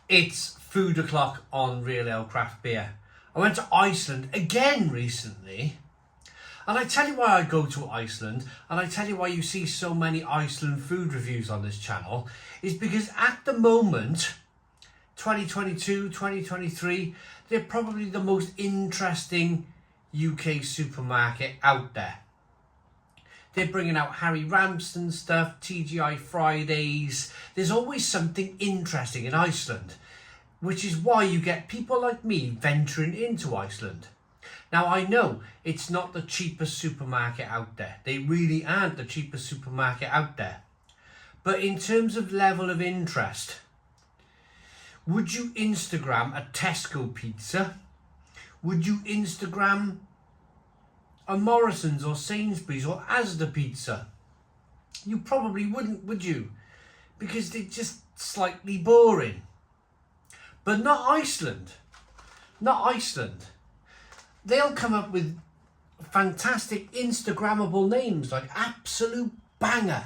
It's food o'clock on Real Ale Craft Beer. I went to Iceland again recently, and I tell you why I go to Iceland, and I tell you why you see so many Iceland food reviews on this channel, is because at the moment, 2022, 2023, they're probably the most interesting UK supermarket out there. They're bringing out Harry Ramsden stuff, TGI Fridays. There's always something interesting in Iceland, which is why you get people like me venturing into Iceland. Now, I know it's not the cheapest supermarket out there. They really aren't the cheapest supermarket out there. But in terms of level of interest, would you Instagram a Tesco pizza? Would you Instagram a Morrison's or Sainsbury's or Asda pizza? You probably wouldn't, would you? Because they're just slightly boring. But not Iceland. Not Iceland. They'll come up with fantastic Instagrammable names like Absolute Banger.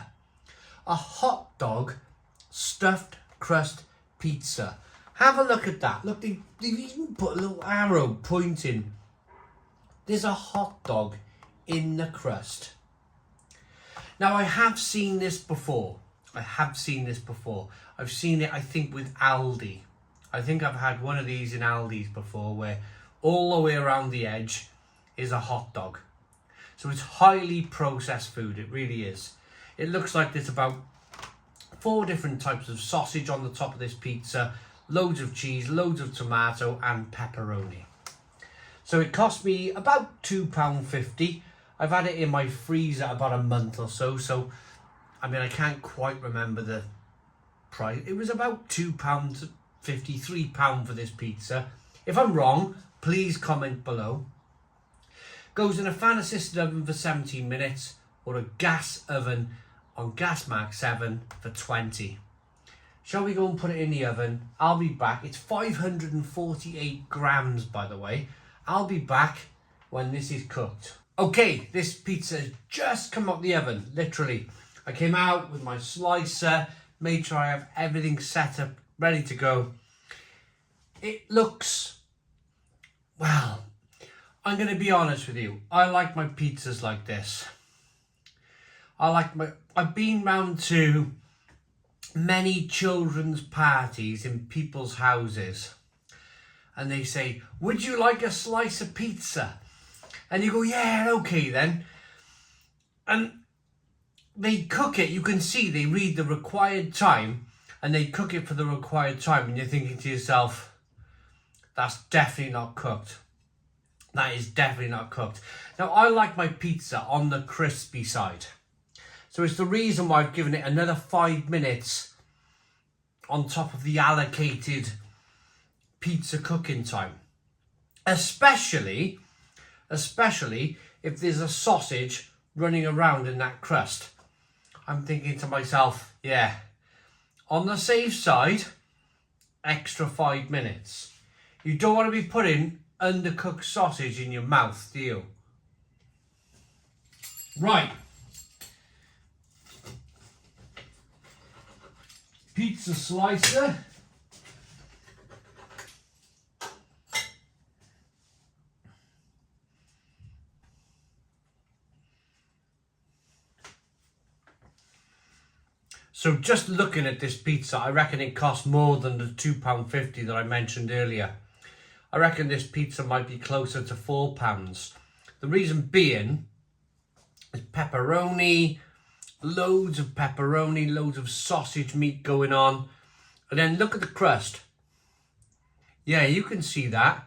A hot dog stuffed crust pizza. Have a look at that. Look, they've even put a little arrow pointing. There's a hot dog in the crust. Now, I have seen this before. I've seen it, I think, with Aldi. I think I've had one of these in Aldi's before where all the way around the edge is a hot dog. So it's highly processed food, it really is. It looks like there's about 4 different types of sausage on the top of this pizza, loads of cheese, loads of tomato and pepperoni. So it cost me about £2.50. I've had it in my freezer about a month or so. So, I mean, I can't quite remember the price. It was about £2.50, £3 for this pizza. If I'm wrong, please comment below. Goes in a fan assisted oven for 17 minutes or a gas oven on gas mark 7 for 20. Shall we go and put it in the oven? I'll be back. It's 548 grams, by the way. I'll be back when this is cooked. Okay, this pizza has just come out the oven, literally. I came out with my slicer, made sure I have everything set up, ready to go. It looks, well, I'm going to be honest with you. I like my pizzas like this. I've been round to many children's parties in people's houses. And they say, would you like a slice of pizza? And you go, yeah, okay then. And they cook it. You can see they read the required time and they cook it for the required time. And you're thinking to yourself, that's definitely not cooked. That is definitely not cooked. Now, I like my pizza on the crispy side. So it's the reason why I've given it another 5 minutes on top of the allocated pizza cooking time, especially if there's a sausage running around in that crust. I'm thinking to myself, yeah, on the safe side, extra 5 minutes. You don't want to be putting undercooked sausage in your mouth, do you? Right. Pizza slicer. So just looking at this pizza, I reckon it costs more than the £2.50 that I mentioned earlier. I reckon this pizza might be closer to £4. The reason being is pepperoni, loads of pepperoni, loads of sausage meat going on. And then look at the crust. Yeah, you can see that.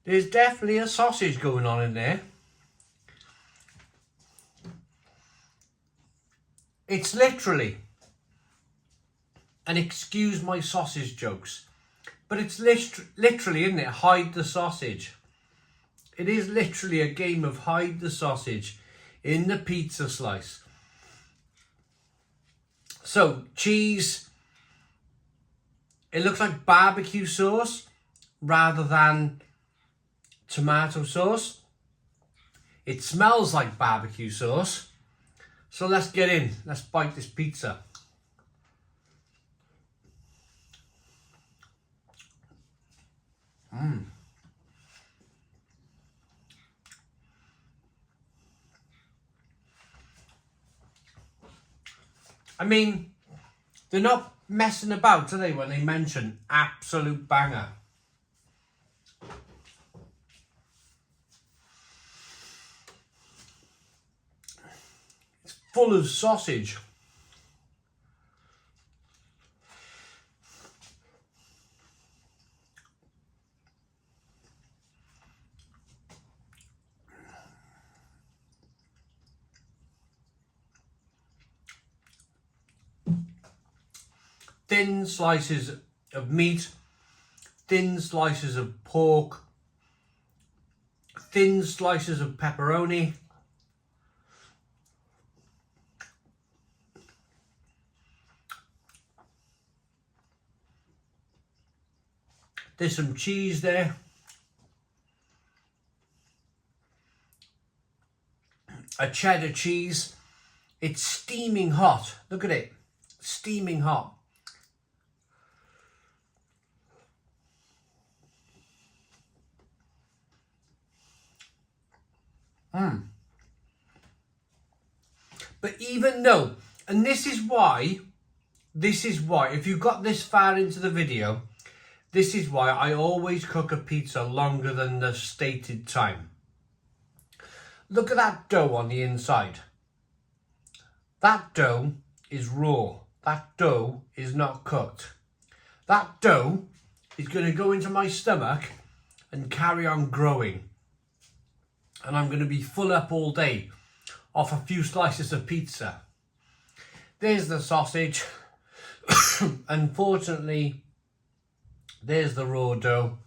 There's definitely a sausage going on in there. It's literally, and excuse my sausage jokes, but it's literally, isn't it? Hide the sausage. It is literally a game of hide the sausage in the pizza slice. So, cheese. It looks like barbecue sauce rather than tomato sauce. It smells like barbecue sauce. So let's get in. Let's bite this pizza. I mean, they're not messing about, are they, when they mention absolute banger? It's full of sausage. Thin slices of meat, thin slices of pork, thin slices of pepperoni, there's some cheese there, a cheddar cheese. It's steaming hot. Look at it, steaming hot. But even though, and this is why, if you got this far into the video, this is why I always cook a pizza longer than the stated time. Look at that dough on the inside. That dough is raw. That dough is not cooked. That dough is going to go into my stomach and carry on growing. And I'm going to be full up all day off a few slices of pizza. There's the sausage. Unfortunately, there's the raw dough.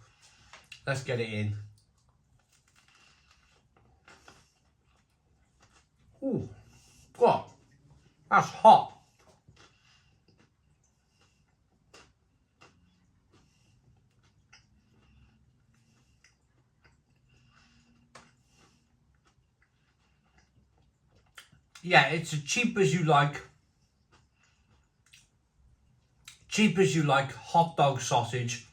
Let's get it in. Ooh, what? That's hot. Yeah, it's as cheap as you like. Cheap as you like hot dog sausage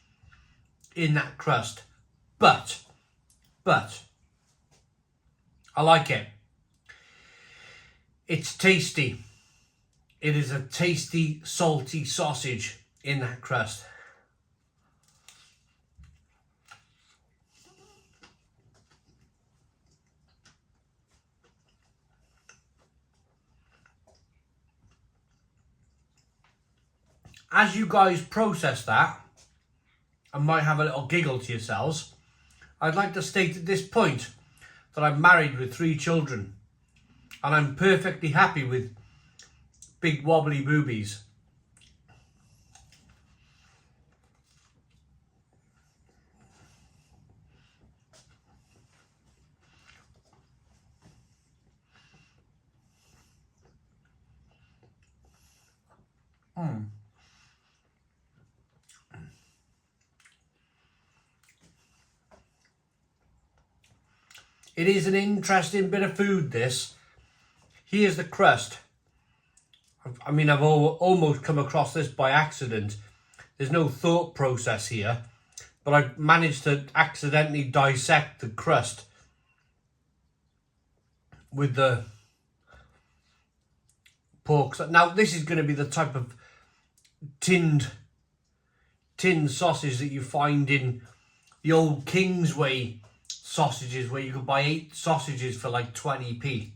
in that crust. But, I like it. It's tasty. It is a tasty, salty sausage in that crust. As you guys process that, and might have a little giggle to yourselves, I'd like to state at this point that I'm married with 3 children, and I'm perfectly happy with big wobbly boobies. It is an interesting bit of food, this. Here's the crust. I mean, I've almost come across this by accident. There's no thought process here, but I managed to accidentally dissect the crust with the pork. Now, this is going to be the type of tinned sausage that you find in the old Kingsway sausages, where you could buy 8 sausages for like 20p.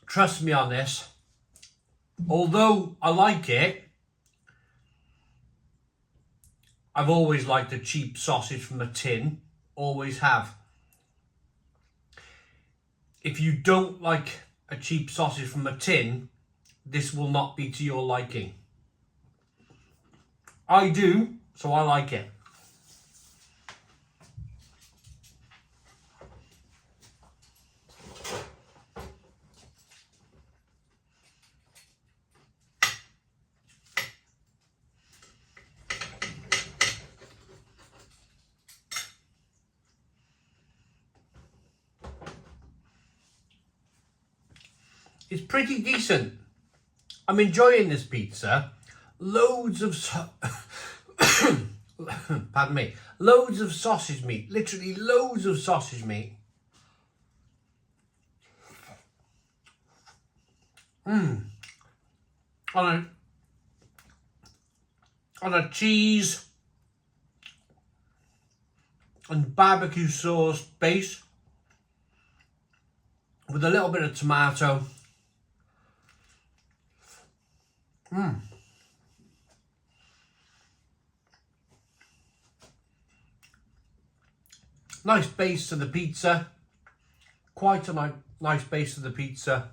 Trust me on this. Although I like it, I've always liked a cheap sausage from a tin. Always have. If you don't like a cheap sausage from a tin, this will not be to your liking. I do, so I like it. It's pretty decent. I'm enjoying this pizza. Loads of pardon me. Loads of sausage meat, literally loads of sausage meat. On a cheese and barbecue sauce base with a little bit of tomato. Nice base to the pizza. Quite a nice base to the pizza.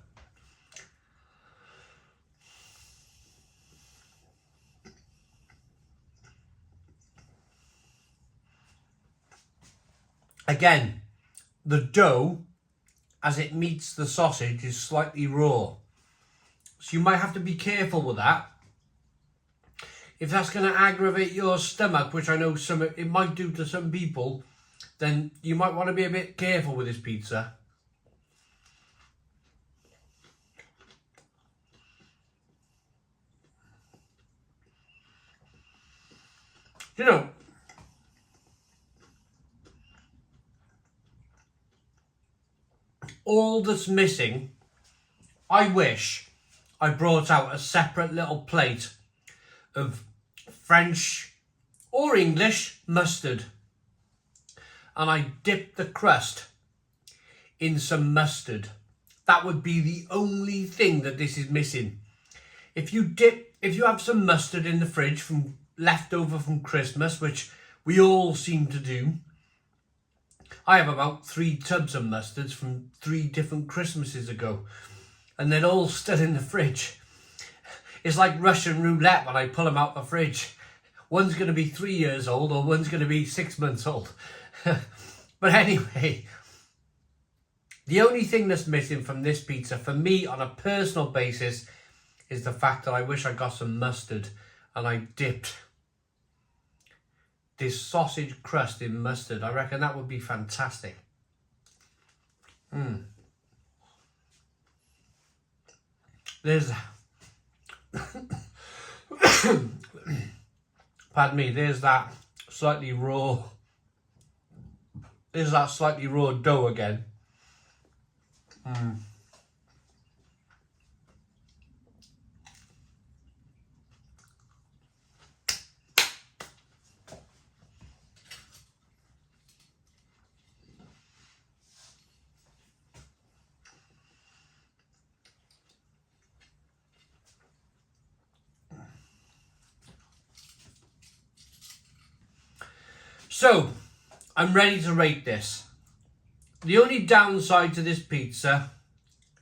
Again, the dough, as it meets the sausage, is slightly raw. So you might have to be careful with that. If that's going to aggravate your stomach, which I know it might do to some people, then you might want to be a bit careful with this pizza. You know, all that's missing, I wish I brought out a separate little plate of French or English mustard, and I dipped the crust in some mustard. That would be the only thing that this is missing. If you have some mustard in the fridge from leftover from Christmas, which we all seem to do, I have about 3 tubs of mustards from 3 different Christmases ago, and they're all still in the fridge. It's like Russian roulette when I pull them out the fridge. One's going to be 3 years old or one's going to be 6 months old. But anyway, the only thing that's missing from this pizza, for me on a personal basis, is the fact that I wish I got some mustard and I dipped this sausage crust in mustard. I reckon that would be fantastic. There's pardon me, there's that slightly raw dough again. So, I'm ready to rate this. The only downside to this pizza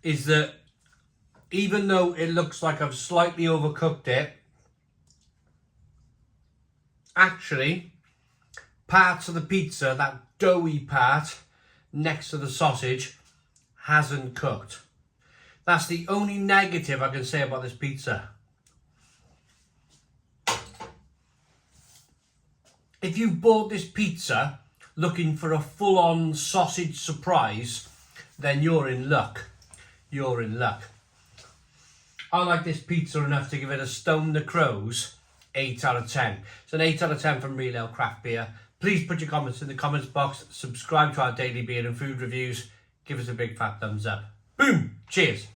is that even though it looks like I've slightly overcooked it, actually, parts of the pizza, that doughy part next to the sausage, hasn't cooked. That's the only negative I can say about this pizza. If you bought this pizza looking for a full-on sausage surprise, then you're in luck. You're in luck. I like this pizza enough to give it a Stone the Crows 8 out of 10. It's an 8 out of 10 from Real Ale Craft Beer. Please put your comments in the comments box. Subscribe to our daily beer and food reviews. Give us a big fat thumbs up. Boom! Cheers!